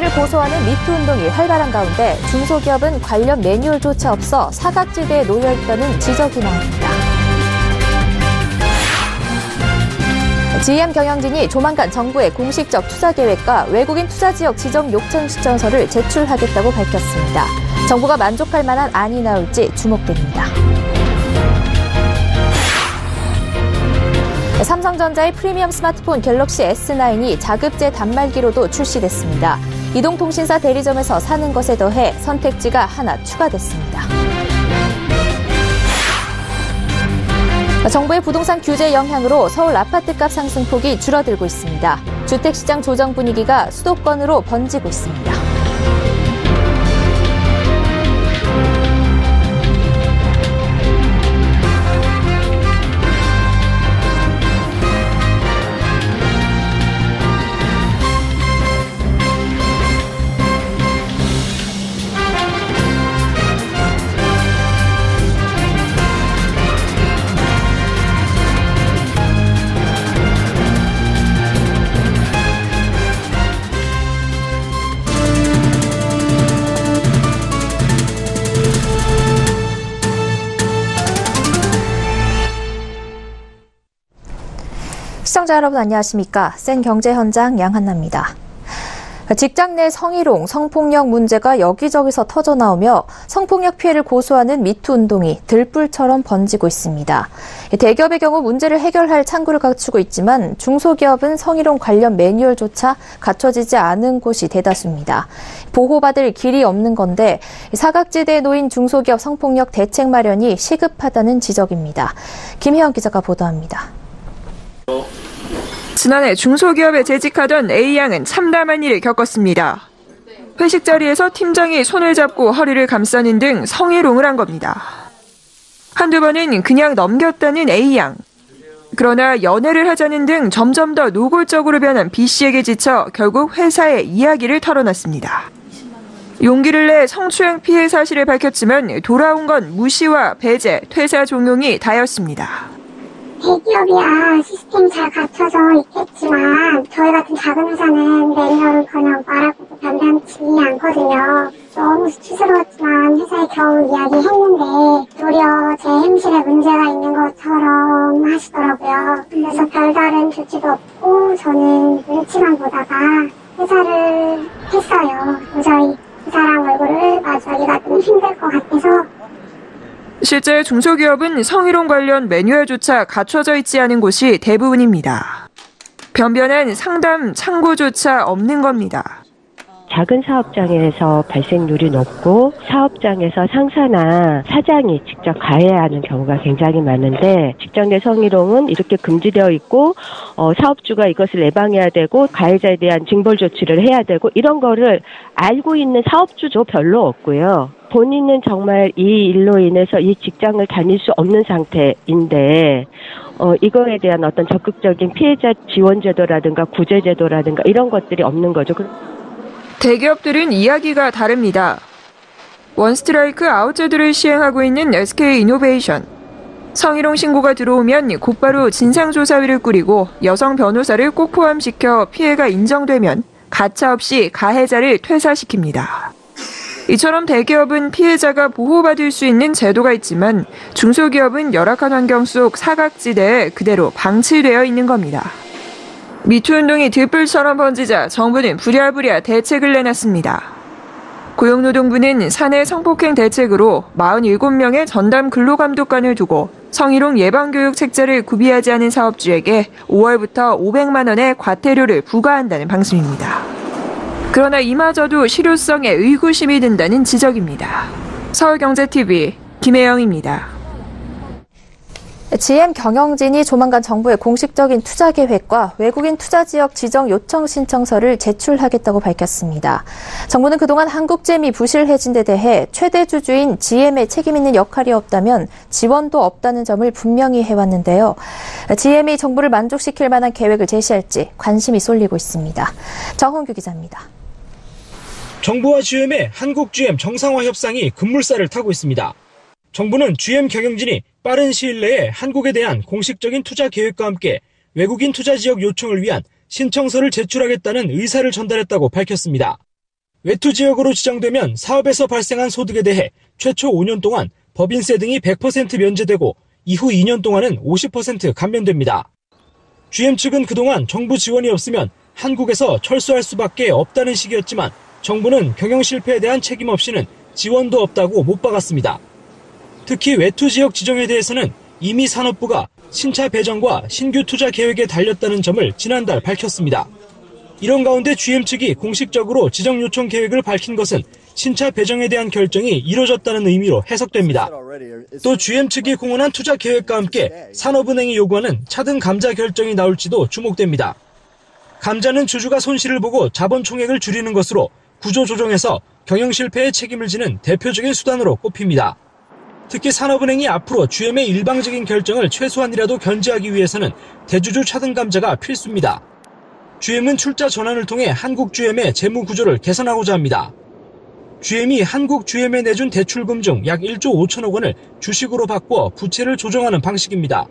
피해를 고소하는 미투 운동이 활발한 가운데 중소기업은 관련 매뉴얼조차 없어 사각지대에 놓여있다는 지적이 나옵니다. GM 경영진이 조만간 정부의 공식적 투자 계획과 외국인 투자 지역 지정 요청 신청서를 제출하겠다고 밝혔습니다. 정부가 만족할 만한 안이 나올지 주목됩니다. 삼성전자의 프리미엄 스마트폰 갤럭시 S9이 자급제 단말기로도 출시됐습니다. 이동통신사 대리점에서 사는 것에 더해 선택지가 하나 추가됐습니다. 정부의 부동산 규제 영향으로 서울 아파트값 상승폭이 줄어들고 있습니다. 주택시장 조정 분위기가 수도권으로 번지고 있습니다. 시청자 여러분 안녕하십니까? 센 경제 현장 양한나입니다. 직장 내 성희롱, 성폭력 문제가 여기저기서 터져나오며 성폭력 피해를 고소하는 미투 운동이 들불처럼 번지고 있습니다. 대기업의 경우 문제를 해결할 창구를 갖추고 있지만 중소기업은 성희롱 관련 매뉴얼조차 갖춰지지 않은 곳이 대다수입니다. 보호받을 길이 없는 건데 사각지대에 놓인 중소기업 성폭력 대책 마련이 시급하다는 지적입니다. 김혜영 기자가 보도합니다. 지난해 중소기업에 재직하던 A양은 참담한 일을 겪었습니다. 회식 자리에서 팀장이 손을 잡고 허리를 감싸는 등 성희롱을 한 겁니다. 한두 번은 그냥 넘겼다는 A양. 그러나 연애를 하자는 등 점점 더 노골적으로 변한 B씨에게 지쳐 결국 회사에 이야기를 털어놨습니다. 용기를 내 성추행 피해 사실을 밝혔지만 돌아온 건 무시와 배제, 퇴사 종용이 다였습니다. 대기업이야 시스템 잘 갖춰져 있겠지만 저희 같은 작은 회사는 매뉴얼은커녕 말하고도 변변치 않거든요. 너무 수치스러웠지만 회사에 겨우 이야기했는데 도리어 제 행실에 문제가 있는 것처럼 하시더라고요. 그래서 별다른 조치도 없고 저는 눈치만 보다가 회사를 했어요. 도저히 그 사람 얼굴을 마주하기가 좀 힘들 것 같아서. 실제 중소기업은 성희롱 관련 매뉴얼조차 갖춰져 있지 않은 곳이 대부분입니다. 변변한 상담 창구조차 없는 겁니다. 작은 사업장에서 발생률이 높고 사업장에서 상사나 사장이 직접 가해야 하는 경우가 굉장히 많은데 직장 내 성희롱은 이렇게 금지되어 있고 사업주가 이것을 예방해야 되고 가해자에 대한 징벌 조치를 해야 되고 이런 거를 알고 있는 사업주도 별로 없고요. 본인은 정말 이 일로 인해서 이 직장을 다닐 수 없는 상태인데 이거에 대한 어떤 적극적인 피해자 지원 제도라든가 구제 제도라든가 이런 것들이 없는 거죠. 대기업들은 이야기가 다릅니다. 원스트라이크 아웃제도를 시행하고 있는 SK이노베이션. 성희롱 신고가 들어오면 곧바로 진상조사위를 꾸리고 여성 변호사를 꼭 포함시켜 피해가 인정되면 가차없이 가해자를 퇴사시킵니다. 이처럼 대기업은 피해자가 보호받을 수 있는 제도가 있지만 중소기업은 열악한 환경 속 사각지대에 그대로 방치되어 있는 겁니다. 미투 운동이 들불처럼 번지자 정부는 부랴부랴 대책을 내놨습니다. 고용노동부는 사내 성폭행 대책으로 47명의 전담 근로감독관을 두고 성희롱 예방교육 책자를 구비하지 않은 사업주에게 5월부터 500만 원의 과태료를 부과한다는 방침입니다. 그러나 이마저도 실효성에 의구심이 든다는 지적입니다. 서울경제TV 김혜영입니다. GM 경영진이 조만간 정부의 공식적인 투자 계획과 외국인 투자 지역 지정 요청 신청서를 제출하겠다고 밝혔습니다. 정부는 그동안 한국GM이 부실해진 데 대해 최대 주주인 GM의 책임 있는 역할이 없다면 지원도 없다는 점을 분명히 해왔는데요. GM이 정부를 만족시킬 만한 계획을 제시할지 관심이 쏠리고 있습니다. 정홍규 기자입니다. 정부와 GM의 한국GM 정상화 협상이 급물살을 타고 있습니다. 정부는 GM 경영진이 빠른 시일 내에 한국에 대한 공식적인 투자 계획과 함께 외국인 투자 지역 요청을 위한 신청서를 제출하겠다는 의사를 전달했다고 밝혔습니다. 외투 지역으로 지정되면 사업에서 발생한 소득에 대해 최초 5년 동안 법인세 등이 100% 면제되고 이후 2년 동안은 50% 감면됩니다. GM 측은 그동안 정부 지원이 없으면 한국에서 철수할 수밖에 없다는 식이었지만 정부는 경영 실패에 대한 책임 없이는 지원도 없다고 못 박았습니다. 특히 외투 지역 지정에 대해서는 이미 산업부가 신차 배정과 신규 투자 계획에 달렸다는 점을 지난달 밝혔습니다. 이런 가운데 GM 측이 공식적으로 지정 요청 계획을 밝힌 것은 신차 배정에 대한 결정이 이뤄졌다는 의미로 해석됩니다. 또 GM 측이 공언한 투자 계획과 함께 산업은행이 요구하는 차등 감자 결정이 나올지도 주목됩니다. 감자는 주주가 손실을 보고 자본 총액을 줄이는 것으로 구조 조정에서 경영 실패에 책임을 지는 대표적인 수단으로 꼽힙니다. 특히 산업은행이 앞으로 GM의 일방적인 결정을 최소한이라도 견제하기 위해서는 대주주 차등 감자가 필수입니다. GM은 출자 전환을 통해 한국 GM의 재무 구조를 개선하고자 합니다. GM이 한국 GM에 내준 대출금 중 약 1조 5천억 원을 주식으로 바꿔 부채를 조정하는 방식입니다.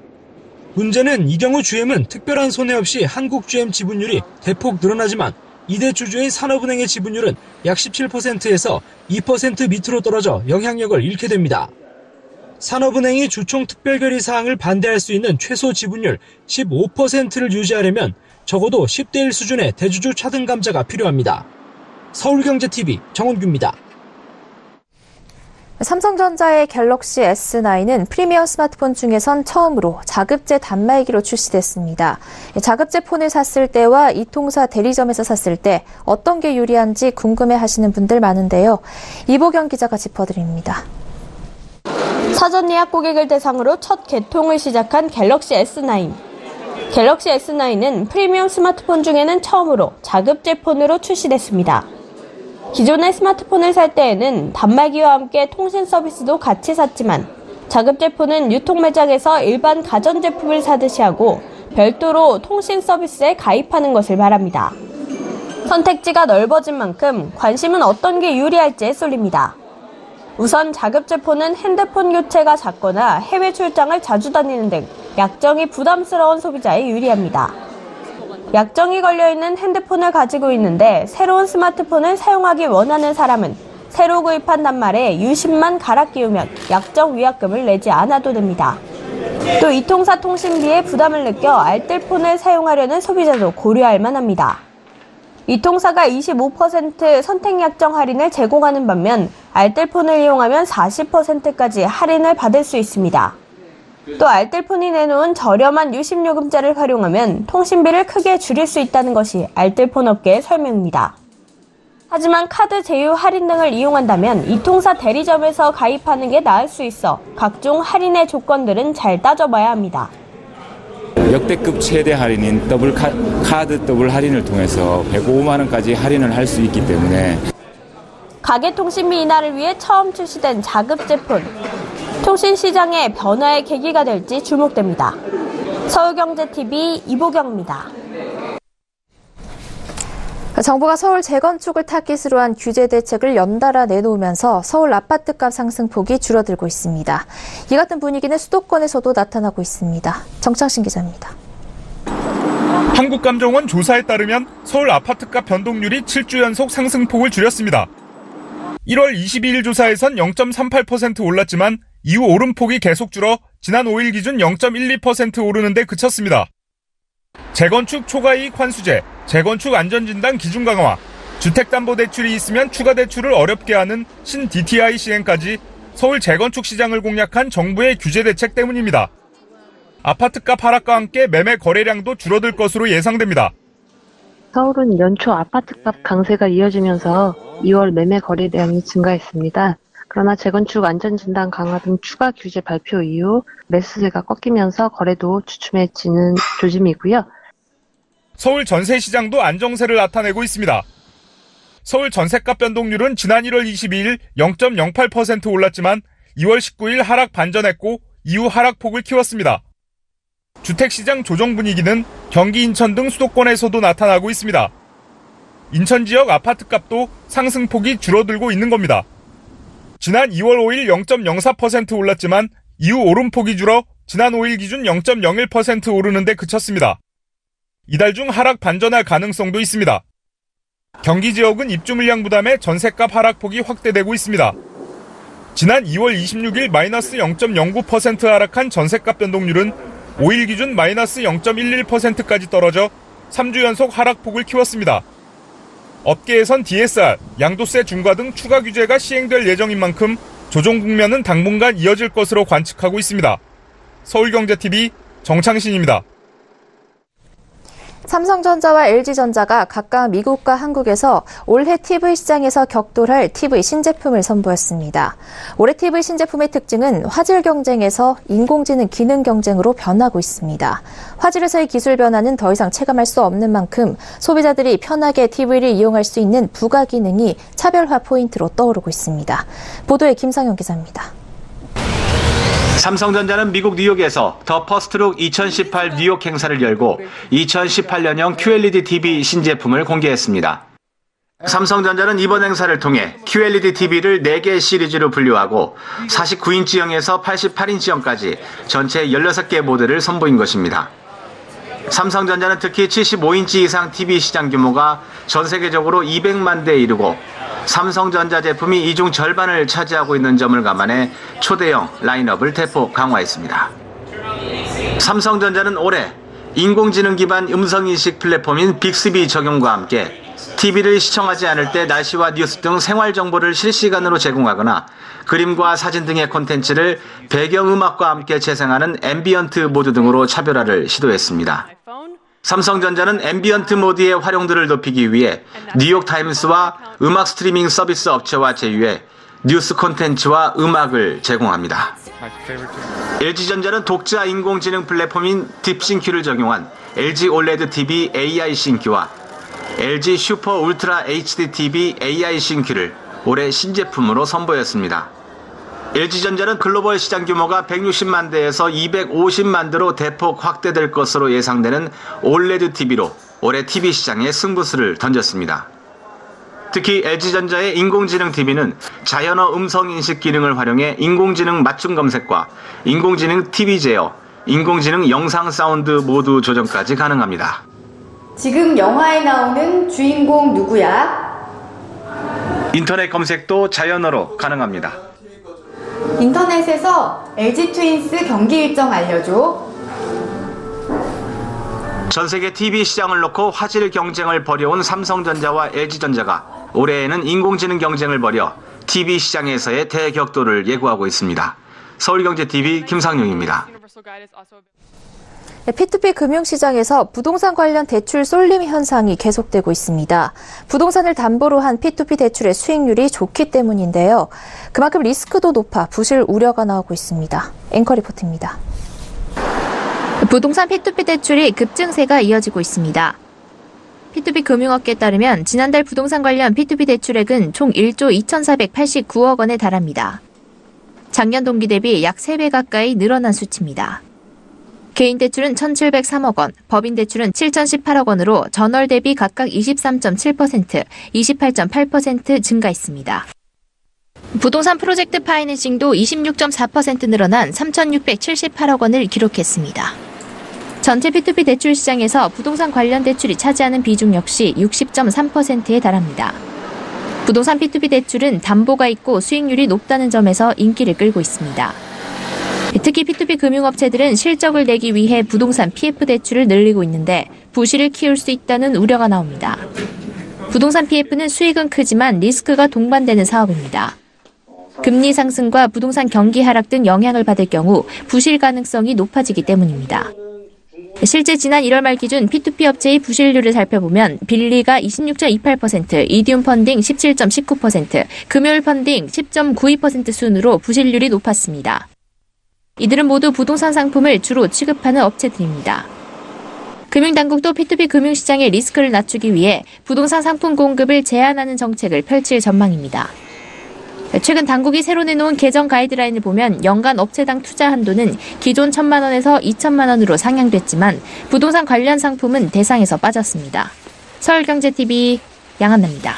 문제는 이 경우 GM은 특별한 손해 없이 한국 GM 지분율이 대폭 늘어나지만 이대 주주인 산업은행의 지분율은 약 17%에서 2% 밑으로 떨어져 영향력을 잃게 됩니다. 산업은행이 주총 특별결의 사항을 반대할 수 있는 최소 지분율 15%를 유지하려면 적어도 10대 1 수준의 대주주 차등 감자가 필요합니다. 서울경제TV 정원규입니다. 삼성전자의 갤럭시 S9은 프리미엄 스마트폰 중에선 처음으로 자급제 단말기로 출시됐습니다. 자급제 폰을 샀을 때와 이통사 대리점에서 샀을 때 어떤 게 유리한지 궁금해하시는 분들 많은데요. 이보경 기자가 짚어드립니다. 사전 예약 고객을 대상으로 첫 개통을 시작한 갤럭시 S9. 갤럭시 S9은 프리미엄 스마트폰 중에는 처음으로 자급제 폰으로 출시됐습니다. 기존의 스마트폰을 살 때에는 단말기와 함께 통신 서비스도 같이 샀지만 자급제 폰은 유통 매장에서 일반 가전제품을 사듯이 하고 별도로 통신 서비스에 가입하는 것을 말합니다. 선택지가 넓어진 만큼 관심은 어떤 게 유리할지에 쏠립니다. 우선 자급제 폰은 핸드폰 교체가 작거나 해외 출장을 자주 다니는 등 약정이 부담스러운 소비자에 유리합니다. 약정이 걸려있는 핸드폰을 가지고 있는데 새로운 스마트폰을 사용하기 원하는 사람은 새로 구입한 단말에 유심만 갈아 끼우면 약정 위약금을 내지 않아도 됩니다. 또 이통사 통신비에 부담을 느껴 알뜰폰을 사용하려는 소비자도 고려할 만합니다. 이통사가 25% 선택 약정 할인을 제공하는 반면 알뜰폰을 이용하면 40%까지 할인을 받을 수 있습니다. 또 알뜰폰이 내놓은 저렴한 유심요금자를 활용하면 통신비를 크게 줄일 수 있다는 것이 알뜰폰 업계의 설명입니다. 하지만 카드 제휴 할인 등을 이용한다면 이통사 대리점에서 가입하는 게 나을 수 있어 각종 할인의 조건들은 잘 따져봐야 합니다. 역대급 최대 할인인 카드 더블 할인을 통해서 105만 원까지 할인을 할 수 있기 때문에 가계통신비 인하를 위해 처음 출시된 자급제폰. 통신시장의 변화의 계기가 될지 주목됩니다. 서울경제TV 이보경입니다. 정부가 서울 재건축을 타깃으로 한 규제 대책을 연달아 내놓으면서 서울 아파트값 상승폭이 줄어들고 있습니다. 이 같은 분위기는 수도권에서도 나타나고 있습니다. 정창신 기자입니다. 한국감정원 조사에 따르면 서울 아파트값 변동률이 7주 연속 상승폭을 줄였습니다. 1월 22일 조사에선 0.38% 올랐지만 이후 오름폭이 계속 줄어 지난 5일 기준 0.12% 오르는 데 그쳤습니다. 재건축 초과이익 환수제, 재건축 안전진단 기준 강화, 주택담보대출이 있으면 추가 대출을 어렵게 하는 신-DTI 시행까지 서울 재건축 시장을 공략한 정부의 규제 대책 때문입니다. 아파트값 하락과 함께 매매 거래량도 줄어들 것으로 예상됩니다. 서울은 연초 아파트값 강세가 이어지면서 2월 매매 거래량이 증가했습니다. 그러나 재건축 안전진단 강화 등 추가 규제 발표 이후 매수세가 꺾이면서 거래도 주춤해지는 조짐이고요. 서울 전세시장도 안정세를 나타내고 있습니다. 서울 전세값 변동률은 지난 1월 22일 0.08% 올랐지만 2월 19일 하락 반전했고 이후 하락폭을 키웠습니다. 주택시장 조정 분위기는 경기 인천 등 수도권에서도 나타나고 있습니다. 인천 지역 아파트값도 상승폭이 줄어들고 있는 겁니다. 지난 2월 5일 0.04% 올랐지만 이후 오름폭이 줄어 지난 5일 기준 0.01% 오르는 데 그쳤습니다. 이달 중 하락 반전할 가능성도 있습니다. 경기 지역은 입주 물량 부담에 전셋값 하락폭이 확대되고 있습니다. 지난 2월 26일 마이너스 0.09% 하락한 전셋값 변동률은 5일 기준 마이너스 0.11%까지 떨어져 3주 연속 하락폭을 키웠습니다. 업계에선 DSR, 양도세 중과 등 추가 규제가 시행될 예정인 만큼 조정 국면은 당분간 이어질 것으로 관측하고 있습니다. 서울경제TV 정창신입니다. 삼성전자와 LG전자가 각각 미국과 한국에서 올해 TV 시장에서 격돌할 TV 신제품을 선보였습니다. 올해 TV 신제품의 특징은 화질 경쟁에서 인공지능 기능 경쟁으로 변하고 있습니다. 화질에서의 기술 변화는 더 이상 체감할 수 없는 만큼 소비자들이 편하게 TV를 이용할 수 있는 부가 기능이 차별화 포인트로 떠오르고 있습니다. 보도에 김상현 기자입니다. 삼성전자는 미국 뉴욕에서 더 퍼스트룩 2018 뉴욕 행사를 열고 2018년형 QLED TV 신제품을 공개했습니다. 삼성전자는 이번 행사를 통해 QLED TV를 4개 시리즈로 분류하고 49인치형에서 88인치형까지 전체 16개 모델을 선보인 것입니다. 삼성전자는 특히 75인치 이상 TV 시장 규모가 전 세계적으로 200만 대에 이르고 삼성전자 제품이 이 중 절반을 차지하고 있는 점을 감안해 초대형 라인업을 대폭 강화했습니다. 삼성전자는 올해 인공지능 기반 음성인식 플랫폼인 빅스비 적용과 함께 TV를 시청하지 않을 때 날씨와 뉴스 등 생활 정보를 실시간으로 제공하거나 그림과 사진 등의 콘텐츠를 배경음악과 함께 재생하는 앰비언트 모드 등으로 차별화를 시도했습니다. 삼성전자는 앰비언트 모드의 활용도를 높이기 위해 뉴욕타임스와 음악 스트리밍 서비스 업체와 제휴해 뉴스 콘텐츠와 음악을 제공합니다. LG전자는 독자 인공지능 플랫폼인 딥싱큐를 적용한 LG OLED TV AI 싱큐와 LG 슈퍼 울트라 HD TV AI 싱큐를 올해 신제품으로 선보였습니다. LG전자는 글로벌 시장 규모가 160만 대에서 250만 대로 대폭 확대될 것으로 예상되는 OLED TV로 올해 TV 시장에 승부수를 던졌습니다. 특히 LG전자의 인공지능 TV는 자연어 음성인식 기능을 활용해 인공지능 맞춤 검색과 인공지능 TV 제어, 인공지능 영상 사운드 모두 조정까지 가능합니다. 지금 영화에 나오는 주인공 누구야? 인터넷 검색도 자연어로 가능합니다. 인터넷에서 LG 트윈스 경기 일정 알려줘. 전 세계 TV 시장을 놓고 화질 경쟁을 벌여온 삼성전자와 LG전자가 올해에는 인공지능 경쟁을 벌여 TV 시장에서의 대격돌을 예고하고 있습니다. 서울경제TV 김상용입니다. P2P 금융시장에서 부동산 관련 대출 쏠림 현상이 계속되고 있습니다. 부동산을 담보로 한 P2P 대출의 수익률이 좋기 때문인데요. 그만큼 리스크도 높아 부실 우려가 나오고 있습니다. 앵커 리포트입니다. 부동산 P2P 대출이 급증세가 이어지고 있습니다. P2P 금융업계에 따르면 지난달 부동산 관련 P2P 대출액은 총 1조 2,489억 원에 달합니다. 작년 동기 대비 약 3배 가까이 늘어난 수치입니다. 개인 대출은 1,703억 원, 법인 대출은 7,018억 원으로 전월 대비 각각 23.7%, 28.8% 증가했습니다. 부동산 프로젝트 파이낸싱도 26.4% 늘어난 3,678억 원을 기록했습니다. 전체 P2P 대출 시장에서 부동산 관련 대출이 차지하는 비중 역시 60.3%에 달합니다. 부동산 P2P 대출은 담보가 있고 수익률이 높다는 점에서 인기를 끌고 있습니다. 특히 P2P 금융업체들은 실적을 내기 위해 부동산 PF 대출을 늘리고 있는데 부실을 키울 수 있다는 우려가 나옵니다. 부동산 PF는 수익은 크지만 리스크가 동반되는 사업입니다. 금리 상승과 부동산 경기 하락 등 영향을 받을 경우 부실 가능성이 높아지기 때문입니다. 실제 지난 1월 말 기준 P2P 업체의 부실률을 살펴보면 빌리가 26.28%, 이디움 펀딩 17.19%, 금요일 펀딩 10.92% 순으로 부실률이 높았습니다. 이들은 모두 부동산 상품을 주로 취급하는 업체들입니다. 금융당국도 P2P 금융시장의 리스크를 낮추기 위해 부동산 상품 공급을 제한하는 정책을 펼칠 전망입니다. 최근 당국이 새로 내놓은 개정 가이드라인을 보면 연간 업체당 투자 한도는 기존 1,000만 원에서 2,000만 원으로 상향됐지만 부동산 관련 상품은 대상에서 빠졌습니다. 서울경제TV 양한나입니다.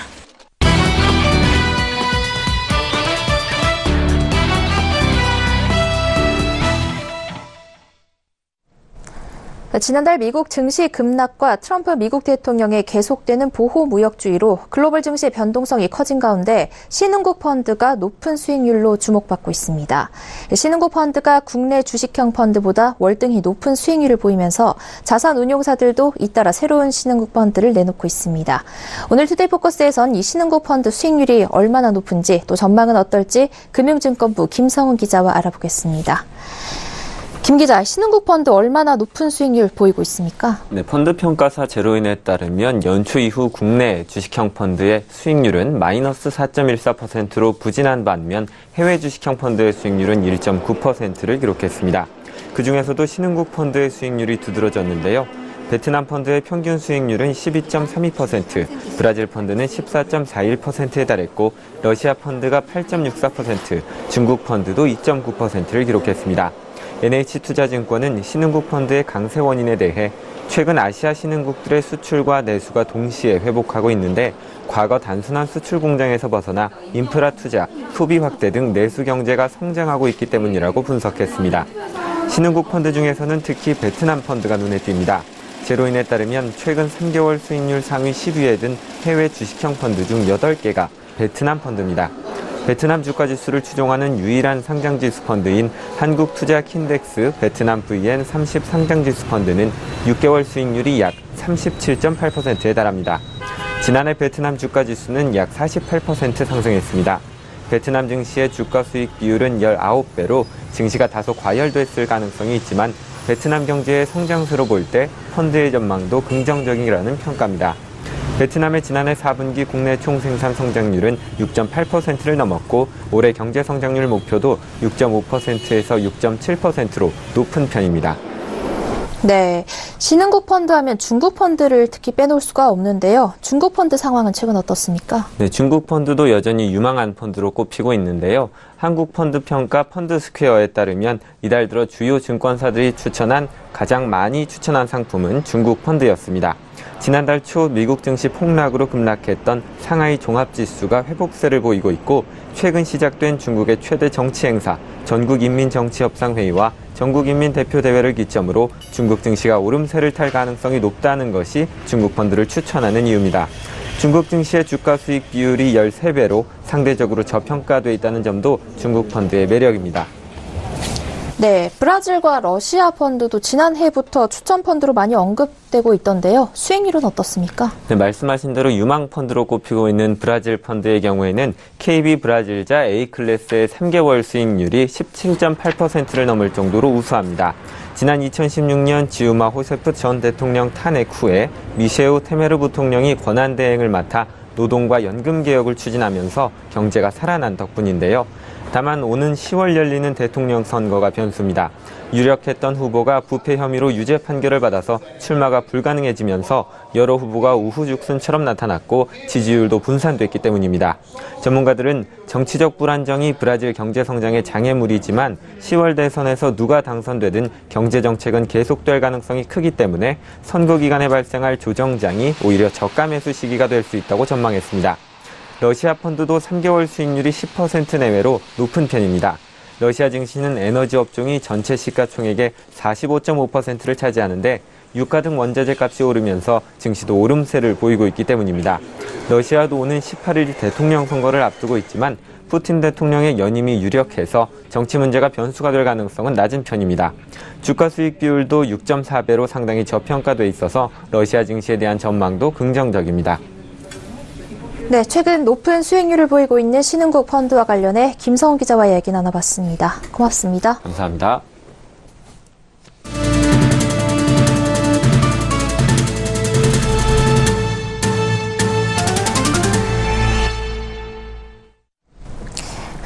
지난달 미국 증시 급락과 트럼프 미국 대통령의 계속되는 보호 무역주의로 글로벌 증시의 변동성이 커진 가운데 신흥국 펀드가 높은 수익률로 주목받고 있습니다. 신흥국 펀드가 국내 주식형 펀드보다 월등히 높은 수익률을 보이면서 자산 운용사들도 잇따라 새로운 신흥국 펀드를 내놓고 있습니다. 오늘 투데이 포커스에선 이 신흥국 펀드 수익률이 얼마나 높은지 또 전망은 어떨지 금융증권부 김성훈 기자와 알아보겠습니다. 김 기자, 신흥국 펀드 얼마나 높은 수익률 보이고 있습니까? 네, 펀드 평가사 제로인에 따르면 연초 이후 국내 주식형 펀드의 수익률은 마이너스 4.14%로 부진한 반면 해외 주식형 펀드의 수익률은 1.9%를 기록했습니다. 그중에서도 신흥국 펀드의 수익률이 두드러졌는데요. 베트남 펀드의 평균 수익률은 12.32%, 브라질 펀드는 14.41%에 달했고 러시아 펀드가 8.64%, 중국 펀드도 2.9%를 기록했습니다. NH투자증권은 신흥국 펀드의 강세 원인에 대해 최근 아시아 신흥국들의 수출과 내수가 동시에 회복하고 있는데 과거 단순한 수출 공장에서 벗어나 인프라 투자, 소비 확대 등 내수 경제가 성장하고 있기 때문이라고 분석했습니다. 신흥국 펀드 중에서는 특히 베트남 펀드가 눈에 띕니다. 제로인에 따르면 최근 3개월 수익률 상위 10위에 든 해외 주식형 펀드 중 8개가 베트남 펀드입니다. 베트남 주가지수를 추종하는 유일한 상장지수 펀드인 한국투자킨덱스 베트남 VN30 상장지수 펀드는 6개월 수익률이 약 37.8%에 달합니다. 지난해 베트남 주가지수는 약 48% 상승했습니다. 베트남 증시의 주가 수익 비율은 19배로 증시가 다소 과열됐을 가능성이 있지만 베트남 경제의 성장세로 볼 때 펀드의 전망도 긍정적이라는 평가입니다. 베트남의 지난해 4분기 국내 총생산 성장률은 6.8%를 넘었고 올해 경제 성장률 목표도 6.5%에서 6.7%로 높은 편입니다. 네, 신흥국 펀드 하면 중국 펀드를 특히 빼놓을 수가 없는데요. 중국 펀드 상황은 최근 어떻습니까? 네, 중국 펀드도 여전히 유망한 펀드로 꼽히고 있는데요. 한국 펀드 평가 펀드스퀘어에 따르면 이달 들어 주요 증권사들이 추천한 가장 많이 추천한 상품은 중국 펀드였습니다. 지난달 초 미국 증시 폭락으로 급락했던 상하이 종합지수가 회복세를 보이고 있고 최근 시작된 중국의 최대 정치 행사 전국인민정치협상회의와 전국인민대표대회를 기점으로 중국 증시가 오름세를 탈 가능성이 높다는 것이 중국 펀드를 추천하는 이유입니다. 중국 증시의 주가 수익 비율이 13배로 상대적으로 저평가돼 있다는 점도 중국 펀드의 매력입니다. 네, 브라질과 러시아 펀드도 지난해부터 추천 펀드로 많이 언급되고 있던데요. 수익률은 어떻습니까? 네, 말씀하신 대로 유망 펀드로 꼽히고 있는 브라질 펀드의 경우에는 KB 브라질자 A클래스의 3개월 수익률이 17.8%를 넘을 정도로 우수합니다. 지난 2016년 지우마 호세프 전 대통령 탄핵 후에 미셰우 테메르 부통령이 권한대행을 맡아 노동과 연금 개혁을 추진하면서 경제가 살아난 덕분인데요. 다만 오는 10월 열리는 대통령 선거가 변수입니다. 유력했던 후보가 부패 혐의로 유죄 판결을 받아서 출마가 불가능해지면서 여러 후보가 우후죽순처럼 나타났고 지지율도 분산됐기 때문입니다. 전문가들은 정치적 불안정이 브라질 경제 성장의 장애물이지만 10월 대선에서 누가 당선되든 경제 정책은 계속될 가능성이 크기 때문에 선거 기간에 발생할 조정장이 오히려 저가 매수 시기가 될 수 있다고 전망했습니다. 러시아 펀드도 3개월 수익률이 10% 내외로 높은 편입니다. 러시아 증시는 에너지 업종이 전체 시가총액의 45.5%를 차지하는데 유가 등 원자재 값이 오르면서 증시도 오름세를 보이고 있기 때문입니다. 러시아도 오는 18일 대통령 선거를 앞두고 있지만 푸틴 대통령의 연임이 유력해서 정치 문제가 변수가 될 가능성은 낮은 편입니다. 주가 수익 비율도 6.4배로 상당히 저평가돼 있어서 러시아 증시에 대한 전망도 긍정적입니다. 네, 최근 높은 수익률을 보이고 있는 신흥국 펀드와 관련해 김성훈 기자와 이야기 나눠봤습니다. 고맙습니다. 감사합니다.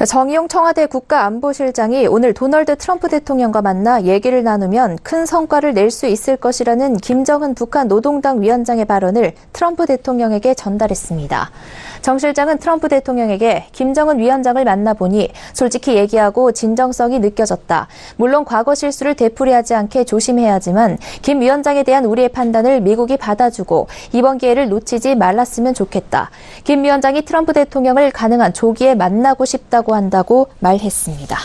정의용 청와대 국가안보실장이 오늘 도널드 트럼프 대통령과 만나 얘기를 나누면 큰 성과를 낼 수 있을 것이라는 김정은 북한 노동당 위원장의 발언을 트럼프 대통령에게 전달했습니다. 정 실장은 트럼프 대통령에게 김정은 위원장을 만나보니 솔직히 얘기하고 진정성이 느껴졌다. 물론 과거 실수를 되풀이하지 않게 조심해야지만 김 위원장에 대한 우리의 판단을 미국이 받아주고 이번 기회를 놓치지 말았으면 좋겠다. 김 위원장이 트럼프 대통령을 가능한 조기에 만나고 싶다고 한다고 말했습니다.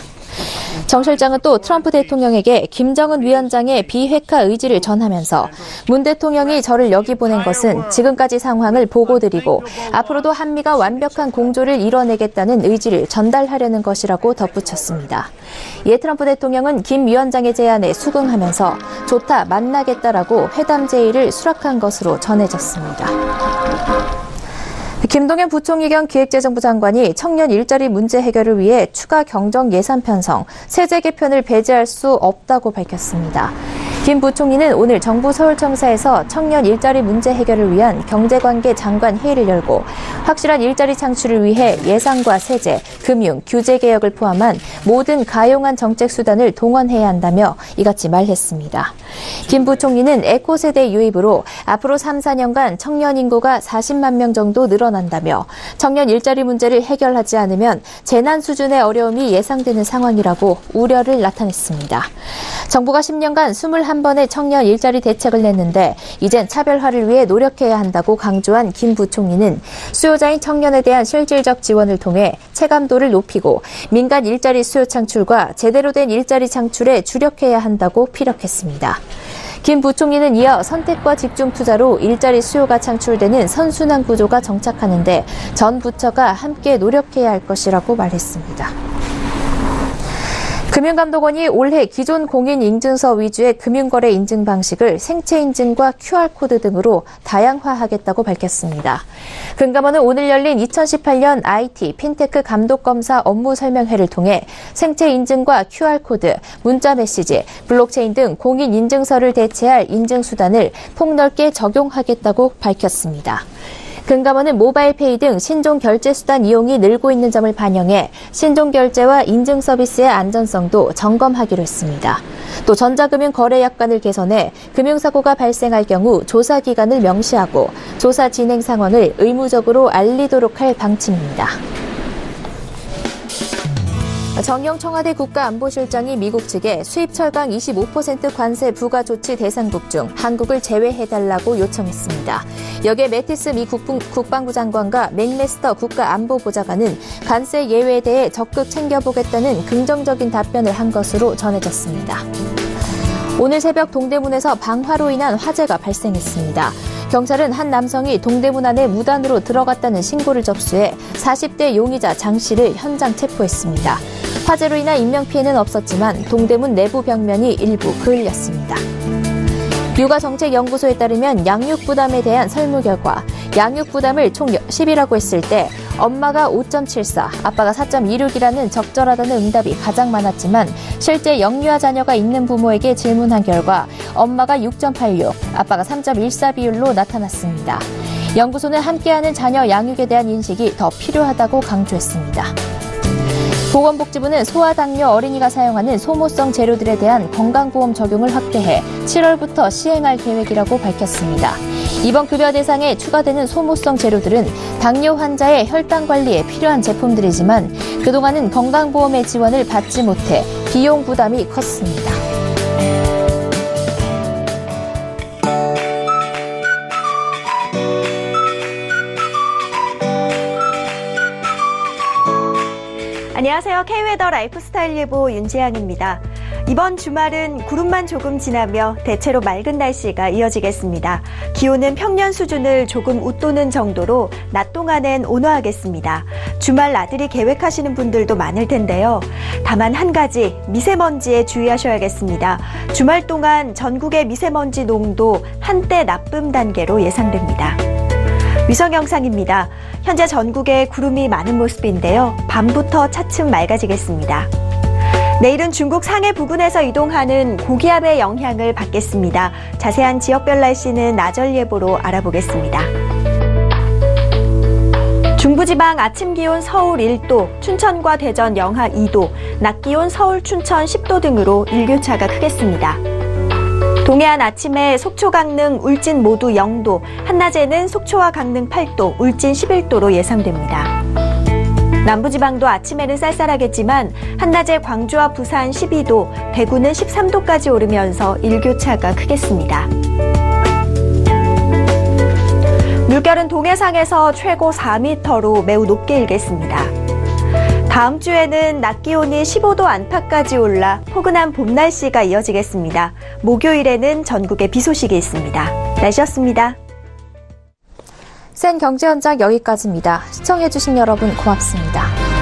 정 실장은 또 트럼프 대통령에게 김정은 위원장의 비핵화 의지를 전하면서 문 대통령이 저를 여기 보낸 것은 지금까지 상황을 보고드리고 앞으로도 한미가 완벽한 공조를 이뤄내겠다는 의지를 전달하려는 것이라고 덧붙였습니다. 이에 트럼프 대통령은 김 위원장의 제안에 수긍하면서 좋다, 만나겠다라고 회담 제의를 수락한 것으로 전해졌습니다. 김동연 부총리 겸 기획재정부 장관이 청년 일자리 문제 해결을 위해 추가 경정 예산 편성, 세제 개편을 배제할 수 없다고 밝혔습니다. 김 부총리는 오늘 정부 서울청사에서 청년 일자리 문제 해결을 위한 경제관계 장관 회의를 열고 확실한 일자리 창출을 위해 예산과 세제, 금융, 규제 개혁을 포함한 모든 가용한 정책 수단을 동원해야 한다며 이같이 말했습니다. 김 부총리는 에코세대 유입으로 앞으로 3, 4년간 청년 인구가 40만 명 정도 늘어난다며 청년 일자리 문제를 해결하지 않으면 재난 수준의 어려움이 예상되는 상황이라고 우려를 나타냈습니다. 정부가 10년간 21번의 청년 일자리 대책을 냈는데 이젠 차별화를 위해 노력해야 한다고 강조한 김 부총리는 수요자인 청년에 대한 실질적 지원을 통해 체감도를 높이고 민간 일자리 수요 창출과 제대로 된 일자리 창출에 주력해야 한다고 피력했습니다. 김 부총리는 이어 선택과 집중 투자로 일자리 수요가 창출되는 선순환 구조가 정착하는데 전 부처가 함께 노력해야 할 것이라고 말했습니다. 금융감독원이 올해 기존 공인인증서 위주의 금융거래 인증 방식을 생체인증과 QR코드 등으로 다양화하겠다고 밝혔습니다. 금감원은 오늘 열린 2018년 IT, 핀테크 감독검사 업무 설명회를 통해 생체인증과 QR코드, 문자메시지, 블록체인 등 공인인증서를 대체할 인증수단을 폭넓게 적용하겠다고 밝혔습니다. 금감원은 모바일페이 등 신종결제수단 이용이 늘고 있는 점을 반영해 신종결제와 인증서비스의 안전성도 점검하기로 했습니다. 또 전자금융거래약관을 개선해 금융사고가 발생할 경우 조사기간을 명시하고 조사 진행 상황을 의무적으로 알리도록 할 방침입니다. 정영 청와대 국가안보실장이 미국 측에 수입 철강 25% 관세 부과 조치 대상국 중 한국을 제외해달라고 요청했습니다. 여기에 매티스 미 국방부 장관과 맥메스터 국가안보보좌관은 관세 예외에 대해 적극 챙겨보겠다는 긍정적인 답변을 한 것으로 전해졌습니다. 오늘 새벽 동대문에서 방화로 인한 화재가 발생했습니다. 경찰은 한 남성이 동대문 안에 무단으로 들어갔다는 신고를 접수해 40대 용의자 장 씨를 현장 체포했습니다. 화재로 인한 인명피해는 없었지만 동대문 내부 벽면이 일부 그을렸습니다. 육아정책연구소에 따르면 양육부담에 대한 설문 결과 양육부담을 총 10이라고 했을 때 엄마가 5.74, 아빠가 4.26이라는 적절하다는 응답이 가장 많았지만 실제 영유아 자녀가 있는 부모에게 질문한 결과 엄마가 6.86, 아빠가 3.14 비율로 나타났습니다. 연구소는 함께하는 자녀 양육에 대한 인식이 더 필요하다고 강조했습니다. 보건복지부는 소아, 당뇨, 어린이가 사용하는 소모성 재료들에 대한 건강보험 적용을 확대해 7월부터 시행할 계획이라고 밝혔습니다. 이번 급여 대상에 추가되는 소모성 재료들은 당뇨 환자의 혈당 관리에 필요한 제품들이지만 그동안은 건강보험의 지원을 받지 못해 비용 부담이 컸습니다. 안녕하세요. K웨더 라이프스타일 예보 윤지향입니다. 이번 주말은 구름만 조금 지나며 대체로 맑은 날씨가 이어지겠습니다. 기온은 평년 수준을 조금 웃도는 정도로 낮 동안엔 온화하겠습니다. 주말 나들이 계획하시는 분들도 많을 텐데요. 다만 한 가지 미세먼지에 주의하셔야겠습니다. 주말 동안 전국의 미세먼지 농도 한때 나쁨 단계로 예상됩니다. 위성 영상입니다. 현재 전국에 구름이 많은 모습인데요. 밤부터 차츰 맑아지겠습니다. 내일은 중국 상해 부근에서 이동하는 고기압의 영향을 받겠습니다. 자세한 지역별 날씨는 나절 예보로 알아보겠습니다. 중부지방 아침 기온 서울 1도, 춘천과 대전 영하 2도, 낮 기온 서울, 춘천 10도 등으로 일교차가 크겠습니다. 동해안 아침에 속초, 강릉, 울진 모두 0도, 한낮에는 속초와 강릉 8도, 울진 11도로 예상됩니다. 남부지방도 아침에는 쌀쌀하겠지만 한낮에 광주와 부산 12도, 대구는 13도까지 오르면서 일교차가 크겠습니다. 물결은 동해상에서 최고 4m로 매우 높게 일겠습니다. 다음 주에는 낮 기온이 15도 안팎까지 올라 포근한 봄 날씨가 이어지겠습니다. 목요일에는 전국에 비 소식이 있습니다. 날씨였습니다. 센 경제 현장 여기까지입니다. 시청해주신 여러분 고맙습니다.